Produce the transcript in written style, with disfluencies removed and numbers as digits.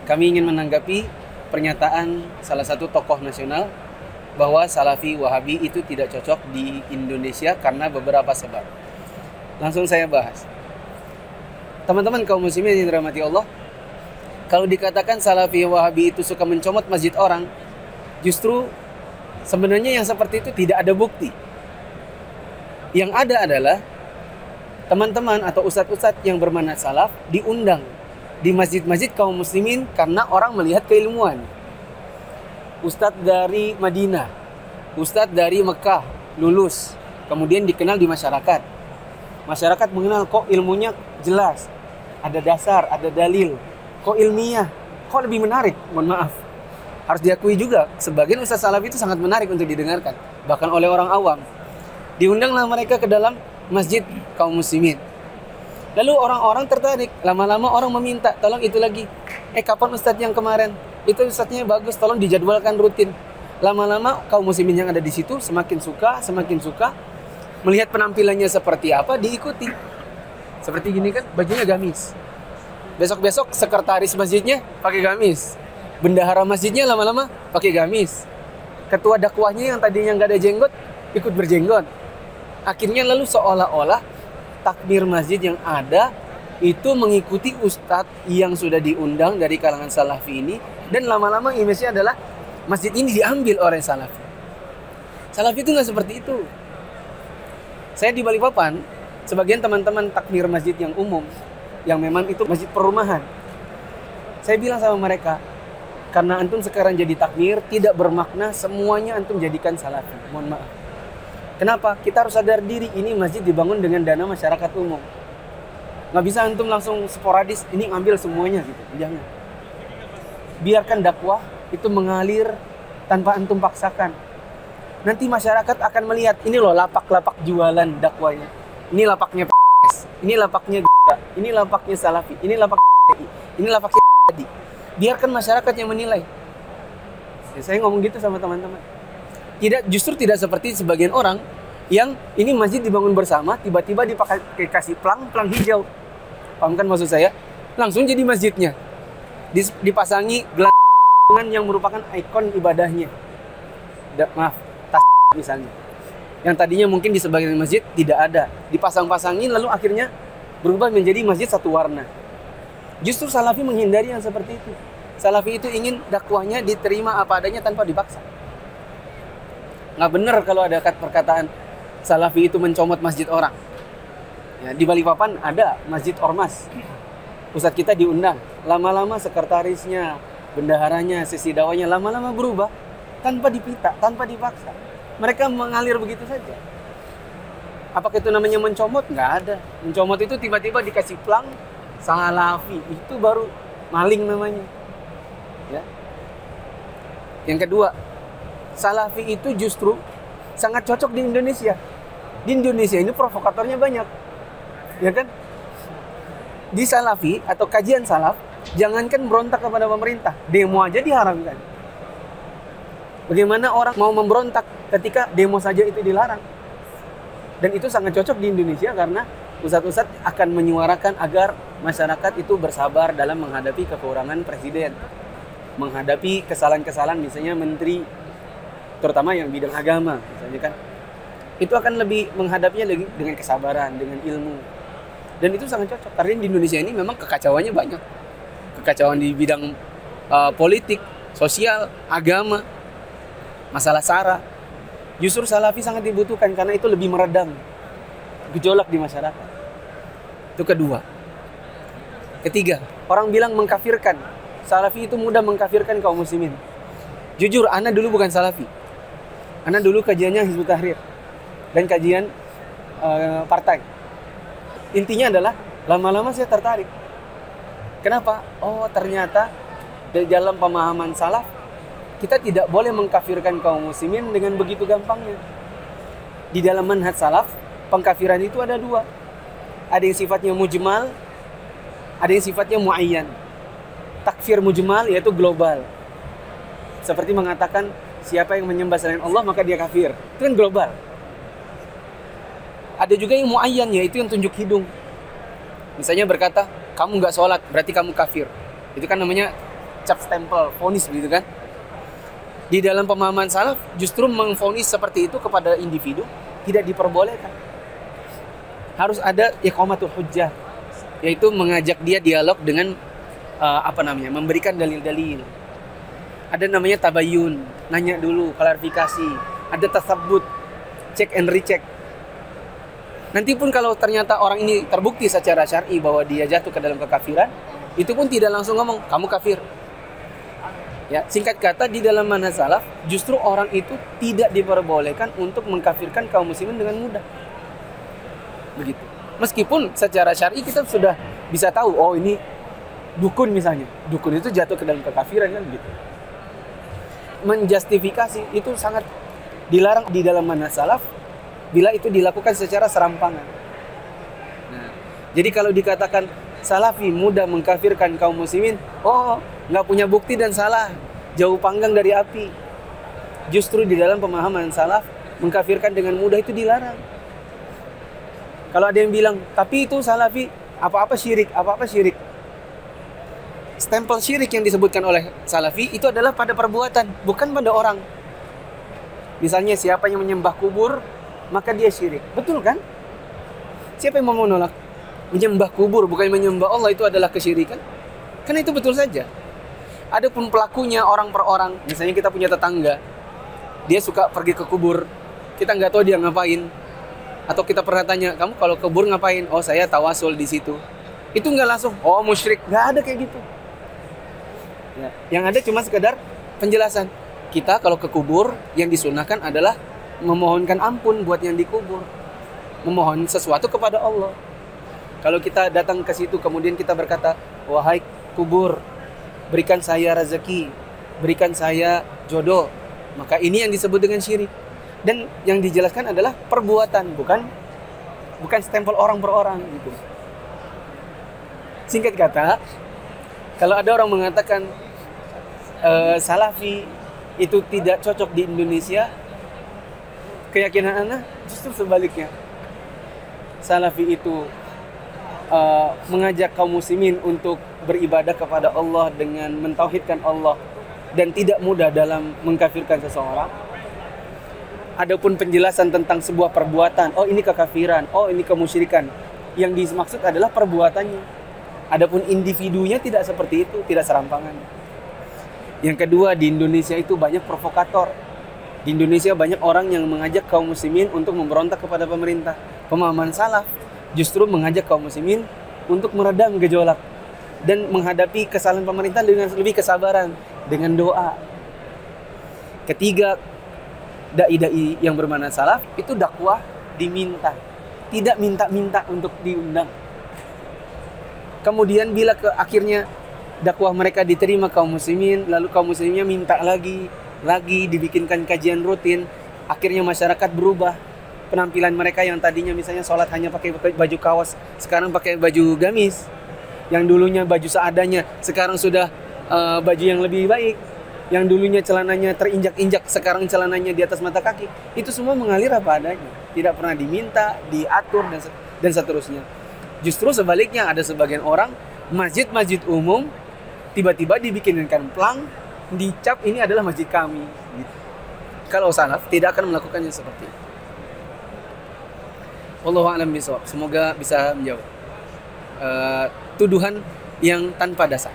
Kami ingin menanggapi pernyataan salah satu tokoh nasional bahwa Salafi Wahabi itu tidak cocok di Indonesia karena beberapa sebab. Langsung saya bahas. Teman-teman kaum muslimin yang dirahmati Allah, kalau dikatakan Salafi Wahabi itu suka mencomot masjid orang, justru sebenarnya yang seperti itu tidak ada bukti. Yang ada adalah teman-teman atau ustadz-ustadz yang bermanhaj salaf diundang di masjid-masjid kaum muslimin karena orang melihat keilmuan. Ustadz dari Madinah, ustadz dari Mekah lulus, kemudian dikenal di masyarakat. Masyarakat mengenal kok ilmunya jelas, ada dasar, ada dalil, kok ilmiah, kok lebih menarik. Mohon maaf, harus diakui juga sebagian ustadz salaf itu sangat menarik untuk didengarkan, bahkan oleh orang awam. Diundanglah mereka ke dalam masjid kaum muslimin. Lalu orang-orang tertarik, lama-lama orang meminta, tolong itu lagi. Kapan ustadz yang kemarin? Itu ustadznya bagus, tolong dijadwalkan rutin. Lama-lama kaum muslimin yang ada di situ semakin suka melihat penampilannya seperti apa, diikuti. Seperti gini kan, bajunya gamis. Besok-besok sekretaris masjidnya pakai gamis. Bendahara masjidnya lama-lama pakai gamis. Ketua dakwahnya yang tadinya nggak ada jenggot ikut berjenggot. Akhirnya lalu seolah-olah takbir masjid yang ada itu mengikuti ustadz yang sudah diundang dari kalangan salafi ini, dan lama-lama image-nya adalah masjid ini diambil oleh salafi. Salafi itu nggak seperti itu. Saya di Balikpapan, sebagian teman-teman takbir masjid yang umum, yang memang itu masjid perumahan, saya bilang sama mereka, karena antum sekarang jadi takmir tidak bermakna semuanya antum jadikan salafi. Mohon maaf. Kenapa? Kita harus sadar diri, ini masjid dibangun dengan dana masyarakat umum. Nggak bisa antum langsung sporadis, ini ngambil semuanya gitu. Jangan. Biarkan dakwah itu mengalir tanpa antum paksakan. Nanti masyarakat akan melihat, ini loh lapak-lapak jualan dakwahnya. Ini lapaknya PS, ini lapaknya Gita, ini lapaknya Salafi, ini lapak ini lapaknya tadi. Biarkan masyarakat yang menilai. Ya, saya ngomong gitu sama teman-teman. Justru tidak seperti sebagian orang yang ini masjid dibangun bersama, tiba-tiba dikasih plang hijau. Paham kan maksud saya? Langsung jadi masjidnya. Dipasangi gelantungan yang merupakan ikon ibadahnya. Maaf, tas misalnya. Yang tadinya mungkin di sebagian masjid tidak ada. Dipasang-pasangin lalu akhirnya berubah menjadi masjid satu warna. Justru Salafi menghindari yang seperti itu. Salafi itu ingin dakwahnya diterima apa adanya tanpa dipaksa. Nggak benar kalau ada perkataan Salafi itu mencomot masjid orang. Ya, di Balikpapan ada masjid ormas. Ustadz kita diundang. Lama-lama sekretarisnya, bendaharanya, sesi dakwahnya lama-lama berubah tanpa dipita, tanpa dipaksa. Mereka mengalir begitu saja. Apakah itu namanya mencomot? Nggak ada. Mencomot itu tiba-tiba dikasih plang Salafi. Itu baru maling namanya. Ya. Yang kedua, Salafi itu justru sangat cocok di Indonesia. Di Indonesia ini provokatornya banyak. Ya kan? Di Salafi atau kajian salaf, jangankan berontak kepada pemerintah, demo aja diharamkan. Bagaimana orang mau memberontak ketika demo saja itu dilarang? Dan itu sangat cocok di Indonesia karena ustadz-ustadz akan menyuarakan agar masyarakat itu bersabar dalam menghadapi kekurangan presiden, menghadapi kesalahan-kesalahan misalnya menteri, terutama yang bidang agama misalnya kan, itu akan lebih menghadapinya lagi dengan kesabaran, dengan ilmu, dan itu sangat cocok karena di Indonesia ini memang kekacauannya banyak, kekacauan di bidang politik, sosial, agama, masalah sara. Justru Salafi sangat dibutuhkan karena itu lebih meredam gejolak di masyarakat. Itu kedua. Ketiga, orang bilang mengkafirkan. Salafi itu mudah mengkafirkan kaum muslimin. Jujur, ana dulu bukan Salafi. Ana dulu kajiannya Hizbut Tahrir dan kajian partai. Intinya adalah lama-lama saya tertarik. Kenapa? Oh, ternyata di dalam pemahaman salaf kita tidak boleh mengkafirkan kaum muslimin dengan begitu gampangnya. Di dalam manhaj salaf, pengkafiran itu ada dua. Ada yang sifatnya mujmal, ada yang sifatnya muayyan. Takfir mujmal yaitu global. Seperti mengatakan siapa yang menyembah selain Allah maka dia kafir. Itu kan global. Ada juga yang muayyan, yaitu yang tunjuk hidung. Misalnya berkata, kamu nggak sholat berarti kamu kafir. Itu kan namanya cap stempel, vonis begitu kan. Di dalam pemahaman salaf justru mengvonis seperti itu kepada individu tidak diperbolehkan. Harus ada iqamatul hujjah, yaitu mengajak dia dialog dengan memberikan dalil-dalil. Ada namanya tabayun, nanya dulu, klarifikasi. Ada tasabbut, check and recheck. Nanti pun kalau ternyata orang ini terbukti secara syar'i bahwa dia jatuh ke dalam kekafiran, itu pun tidak langsung ngomong kamu kafir. Ya, singkat kata di dalam manhaj salaf justru orang itu tidak diperbolehkan untuk mengkafirkan kaum muslimin dengan mudah. Begitu. Meskipun secara syar'i kita sudah bisa tahu, oh ini dukun misalnya. Dukun itu jatuh ke dalam kekafiran kan gitu. Menjustifikasi itu sangat dilarang di dalam manhaj salaf bila itu dilakukan secara serampangan. Nah, jadi kalau dikatakan salafi mudah mengkafirkan kaum muslimin, oh nggak punya bukti dan salah, jauh panggang dari api. Justru di dalam pemahaman salaf mengkafirkan dengan mudah itu dilarang. Kalau ada yang bilang, tapi itu salafi apa-apa syirik. Stempel syirik yang disebutkan oleh salafi itu adalah pada perbuatan, bukan pada orang. Misalnya siapa yang menyembah kubur, maka dia syirik. Betul kan? Siapa yang mau menolak? Menyembah kubur bukan menyembah Allah itu adalah kesyirikan? Karena itu betul saja. Adapun pelakunya orang per orang, misalnya kita punya tetangga, dia suka pergi ke kubur, kita nggak tahu dia ngapain, atau kita pernah tanya, kamu kalau ke kubur ngapain? Oh saya tawasul di situ. Itu nggak langsung, oh musyrik, nggak ada kayak gitu. Ya, yang ada cuma sekedar penjelasan. Kita kalau ke kubur yang disunahkan adalah memohonkan ampun buat yang dikubur, memohon sesuatu kepada Allah. Kalau kita datang ke situ kemudian kita berkata, wahai kubur, berikan saya rezeki, berikan saya jodoh, maka ini yang disebut dengan syirik. Dan yang dijelaskan adalah perbuatan, bukan stempel orang per orang gitu. Singkat kata, kalau ada orang mengatakan salafi itu tidak cocok di Indonesia, keyakinan ana justru sebaliknya. Salafi itu mengajak kaum muslimin untuk beribadah kepada Allah dengan mentauhidkan Allah dan tidak mudah dalam mengkafirkan seseorang. Adapun penjelasan tentang sebuah perbuatan, oh ini kekafiran, oh ini kemusyrikan, yang dimaksud adalah perbuatannya. Adapun individunya tidak seperti itu, tidak serampangan. Yang kedua, di Indonesia itu banyak provokator. Di Indonesia banyak orang yang mengajak kaum muslimin untuk memberontak kepada pemerintah. Pemahaman salaf justru mengajak kaum muslimin untuk meredam gejolak dan menghadapi kesalahan pemerintah dengan lebih kesabaran, dengan doa. Ketiga, dai-dai yang bermanhaj salaf itu dakwah diminta, tidak minta-minta untuk diundang. Kemudian bila akhirnya dakwah mereka diterima kaum muslimin, lalu kaum muslimnya minta lagi dibikinkan kajian rutin, akhirnya masyarakat berubah. Penampilan mereka yang tadinya misalnya sholat hanya pakai baju kaos, sekarang pakai baju gamis. Yang dulunya baju seadanya, sekarang sudah baju yang lebih baik. Yang dulunya celananya terinjak-injak, sekarang celananya di atas mata kaki. Itu semua mengalir apa adanya, tidak pernah diminta, diatur dan seterusnya. Justru sebaliknya, ada sebagian orang masjid-masjid umum tiba-tiba dibikinkan plang, dicap ini adalah masjid kami gitu. Kalau salaf tidak akan melakukannya seperti itu. Wallahu a'lam bishawab. Semoga bisa menjawab tuduhan yang tanpa dasar.